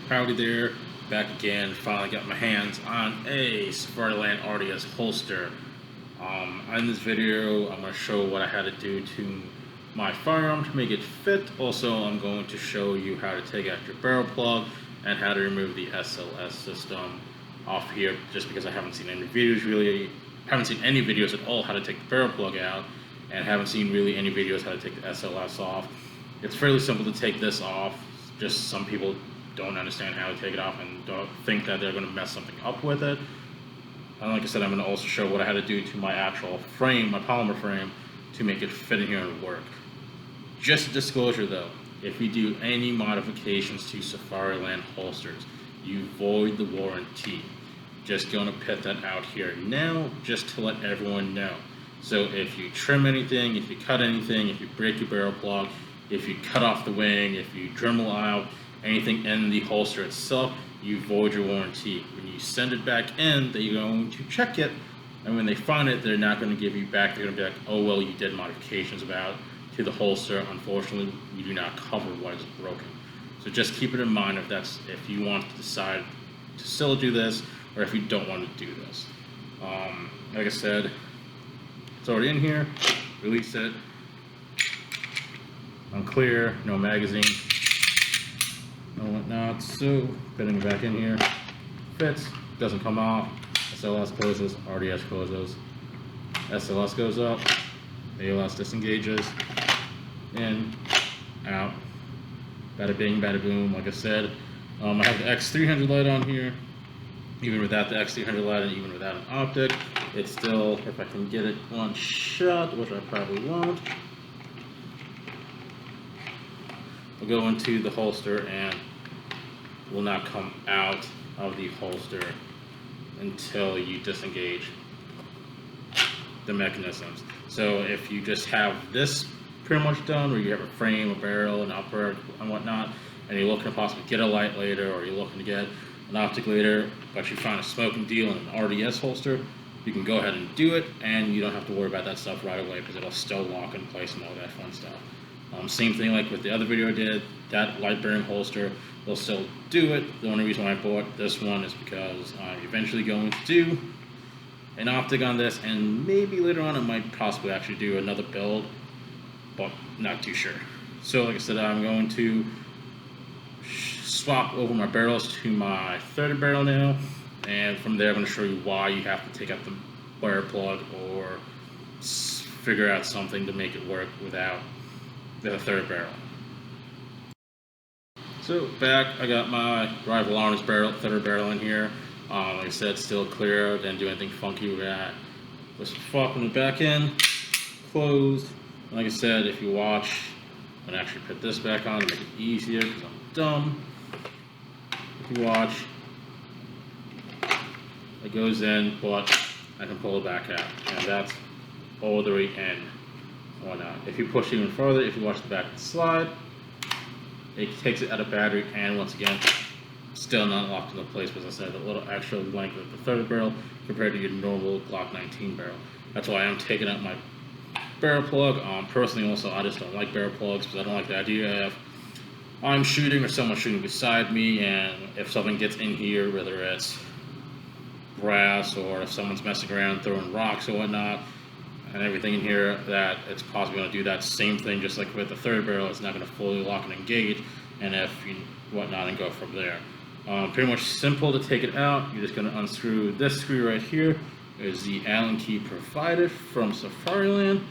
Howdy there, back again. Finally got my hands on a Safariland RDS holster. In this video, I'm going to show what I had to do to my firearm to make it fit. Also, I'm going to show you how to take out your barrel plug and how to remove the SLS system off here, just because I haven't seen any videos at all how to take the barrel plug out, and haven't seen really any videos how to take the SLS off. It's fairly simple to take this off, just some people don't understand how to take it off and don't think that they're going to mess something up with it. And like I said, I'm going to also show what I had to do to my actual frame, my polymer frame, to make it fit in here and work. Just a disclosure though, if you do any modifications to Safariland holsters, you void the warranty. Just going to put that out here now, just to let everyone know. So if you trim anything, if you cut anything, if you break your barrel plug, if you cut off the wing, if you Dremel out anything in the holster itself, you void your warranty. When you send it back in, they're going to check it, and when they find it, they're not going to give you back. They're going to be like, oh well, you did modifications to the holster. Unfortunately, we do not cover what is broken. So just keep it in mind if you want to decide to still do this, or if you don't want to do this. Like I said, it's already in here. Release it. Unclear, no magazine, no whatnot. So putting it back in here, fits, doesn't come off. SLS closes, RDS closes. SLS goes up, ALS disengages, in, out, bada bing, bada boom. Like I said, I have the X300 light on here. Even without the X300 light and even without an optic, it's still, if I can get it one shot, which I probably won't, will go into the holster and will not come out of the holster until you disengage the mechanisms. So if you just have this pretty much done, where you have a frame, a barrel, an upper, and whatnot, and you're looking to possibly get a light later, or you're looking to get an optic later, but you find a smoking deal in an RDS holster, you can go ahead and do it, and you don't have to worry about that stuff right away, because it'll still lock in place and all that fun stuff. Same thing like with the other video I did, that light bearing holster will still do it. The only reason why I bought this one is because I'm eventually going to do an optic on this, and maybe later on I might possibly actually do another build, but not too sure. So like I said, I'm going to swap over my barrels to my 30 barrel now, and from there I'm going to show you why you have to take out the barrel plug or figure out something to make it work without the third barrel. So back, I got my rival arms barrel, third barrel in here. Like I said, still clear, didn't do anything funky with that. Just swapping it back in, closed. And like I said, if you watch, I'm gonna actually put this back on to make it easier because I'm dumb. If you watch, it goes in, but I can pull it back out, and that's all the way in. Whatnot. If you push even further, if you watch the back of the slide, it takes it out of battery, and once again, still not locked into place, because I said the little extra length of the 30 barrel compared to your normal Glock 19 barrel. That's why I'm taking out my barrel plug. Personally, also, I just don't like barrel plugs because I don't like the idea of I'm shooting or someone shooting beside me, and if something gets in here, whether it's brass or if someone's messing around throwing rocks or whatnot, and everything in here, that it's possibly going to do that same thing, just like with the third barrel. It's not going to fully lock and engage, and if you whatnot, and go from there. Pretty much simple to take it out. You're just going to unscrew this screw right here. Is the Allen key provided from Safariland.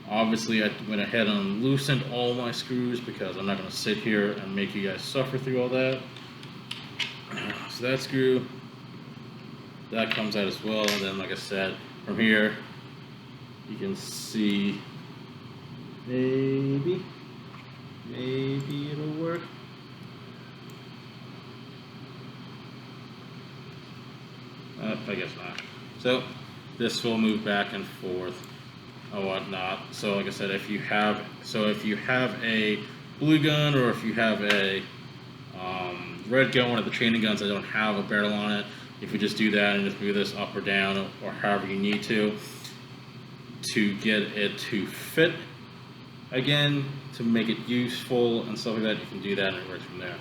Obviously, I went ahead and loosened all my screws because I'm not going to sit here and make you guys suffer through all that. So that screw, that comes out as well. And then, like I said, from here, you can see, maybe it'll work. I guess not. So this will move back and forth and whatnot. So like I said, if you have a blue gun, or if you have a red gun, one of the training guns that don't have a barrel on it, if you just do that and just move this up or down or however you need to get it to fit again, to make it useful and stuff like that, you can do that and it works from there.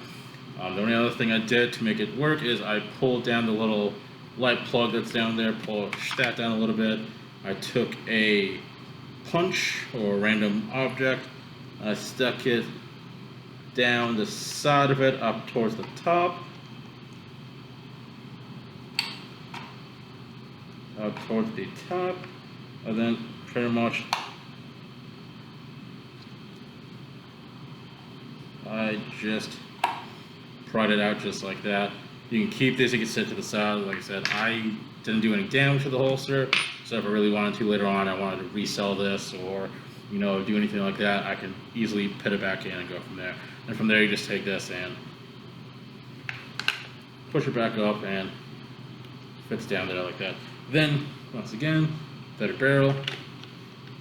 The only other thing I did to make it work is I pulled down the little light plug that's down there, pushed that down a little bit. I took a punch or a random object, I stuck it down the side of it up towards the top, and then pretty much I just pried it out just like that. You can keep this, you can set it to the side. Like I said, I didn't do any damage to the holster, so if I really wanted to later on, I wanted to resell this or, you know, do anything like that, I can easily put it back in and go from there. And from there, you just take this and push it back up and fits down there like that. Then, once again, better barrel.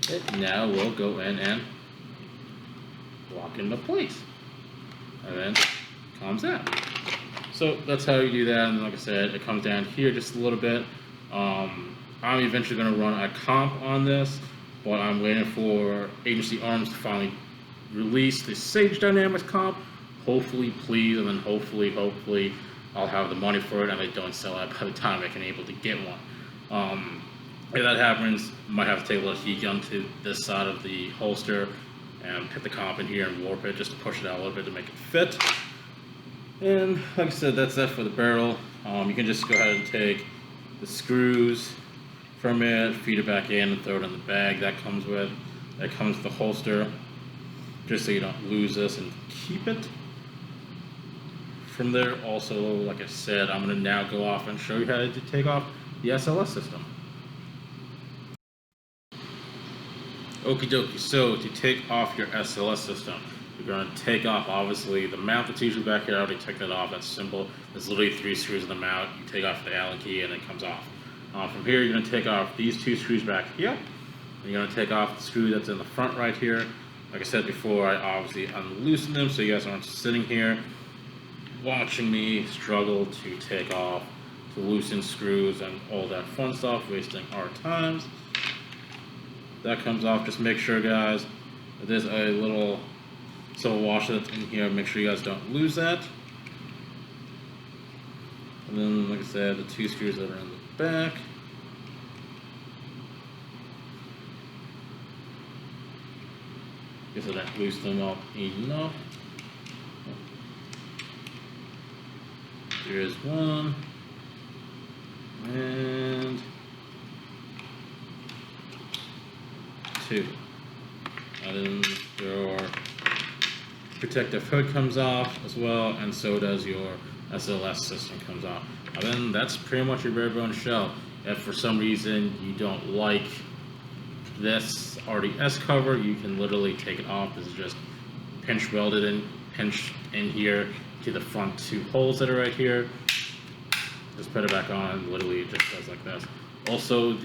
It now will go in and lock into place. And then comes out. So that's how you do that, and like I said, it comes down here just a little bit. I'm eventually going to run a comp on this, but I'm waiting for Agency Arms to finally release the Sage Dynamics comp. Hopefully, please, and then hopefully I'll have the money for it and they don't sell it by the time I can able to get one. If that happens, I might have to take a little heat gun to this side of the holster and put the comp in here and warp it just to push it out a little bit to make it fit. And like I said, that's that for the barrel. You can just go ahead and take the screws from it, feed it back in, and throw it in the bag that comes with the holster, just so you don't lose this and keep it. From there, also, like I said, I'm going to now go off and show you how to take off the SLS system. Okie dokie, so to take off your SLS system, you're going to take off, obviously, the mount that's usually back here. I already took that off. That's simple. There's literally 3 screws in the mount. You take off the Allen key and it comes off. From here, you're going to take off these 2 screws back here. And you're going to take off the screw that's in the front right here. Like I said before, I obviously unloosened them so you guys aren't sitting here watching me struggle to take off, to loosen screws and all that fun stuff, wasting our times. That comes off. Just make sure, guys, that there's a little silver washer that's in here. Make sure you guys don't lose that. And then, like I said, the 2 screws that are in the back. Guess I didn't loosen them up enough. Here's one. And 2. And then your protective hood comes off as well, and so does your SLS system comes off. And then that's pretty much your bare bone shell. If for some reason you don't like this RDS cover, you can literally take it off. This is just pinch in here to the front 2 holes that are right here. Just put it back on. Literally, it just does like this. Also,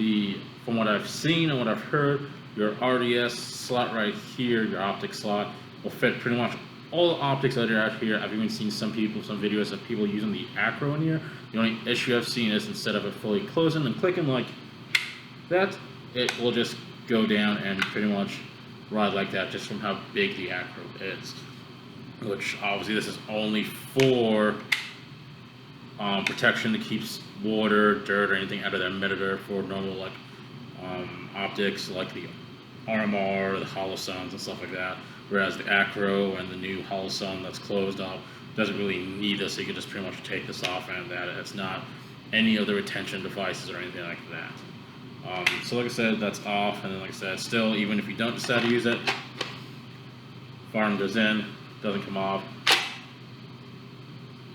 from what I've seen and what I've heard, your RDS slot right here, your optic slot, will fit pretty much all the optics that are out here. I've even seen some videos of people using the acro in here. The only issue I've seen is instead of it fully closing and clicking like that, it will just go down and pretty much ride like that, just from how big the acro is. Which obviously this is only for protection that keeps water, dirt, or anything out of the emitter for normal optics like the RMR, the hollow suns, and stuff like that. Whereas the acro and the new hollow sun that's closed up doesn't really need this. So you can just pretty much take this off, and that it's not any other retention devices or anything like that. So like I said, that's off, and then like I said, still, even if you don't decide to use it, farm goes in, doesn't come off.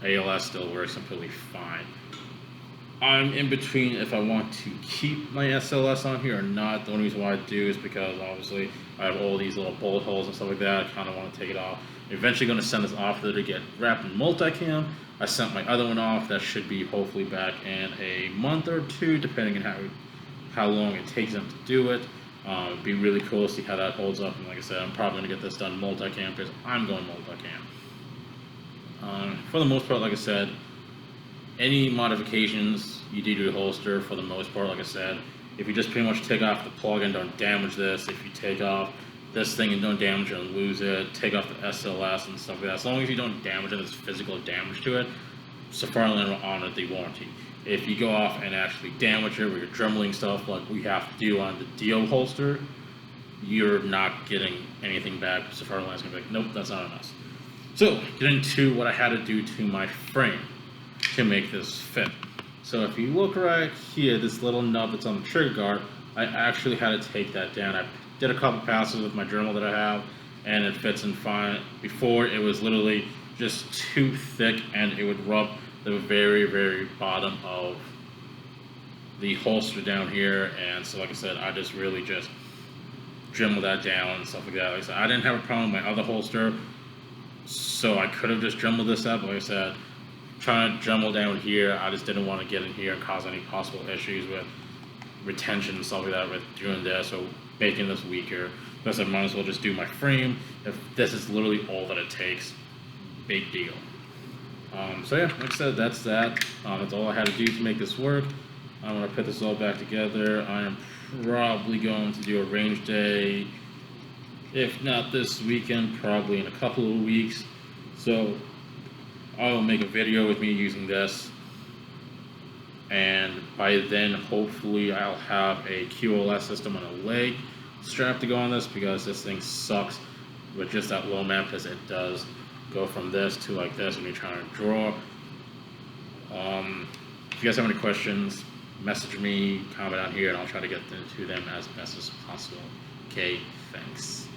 ALS still works completely fine. I'm in between if I want to keep my SLS on here or not. The only reason why I do is because obviously I have all these little bullet holes and stuff like that. I kind of want to take it off. I'm eventually going to send this off there to get wrapped in multicam. I sent my other one off. That should be hopefully back in a month or 2, depending on how long it takes them to do it. It'd be really cool to see how that holds up. And like I said, I'm probably going to get this done multicam because I'm going multicam. For the most part, like I said, any modifications you do to the holster, for the most part, like I said, if you just pretty much take off the plug and don't damage this, if you take off this thing and don't damage it and lose it, take off the SLS and stuff like that. As long as you don't damage it, there's physical damage to it, Safariland will honor the warranty. If you go off and actually damage it with your dremeling stuff like we have to do on the DO holster, you're not getting anything back. Safariland's gonna be like, nope, that's not on us. So, get into what I had to do to my frame to make this fit. So if you look right here, this little nub that's on the trigger guard, I actually had to take that down. I did a couple passes with my Dremel that I have, and it fits in fine. Before, it was literally just too thick, and it would rub the very, very bottom of the holster down here. And so, like I said, I just really just Dremel that down and stuff like that. Like I said, I didn't have a problem with my other holster, so I could have just Dremeled this up. Like I said, trying to Dremel down here, I just didn't want to get in here and cause any possible issues with retention and stuff like that with doing this or making this weaker. Because I might as well just do my frame. If this is literally all that it takes, big deal. So yeah, like I said, that's that. That's all I had to do to make this work. I'm going to put this all back together. I am probably going to do a range day, if not this weekend, probably in a couple of weeks. So I'll make a video with me using this, and by then hopefully I'll have a QLS system on a leg strap to go on this, because this thing sucks with just that low mount, because it does go from this to like this when you're trying to draw. If you guys have any questions, message me, comment down here, and I'll try to get to them as best as possible. Okay, thanks.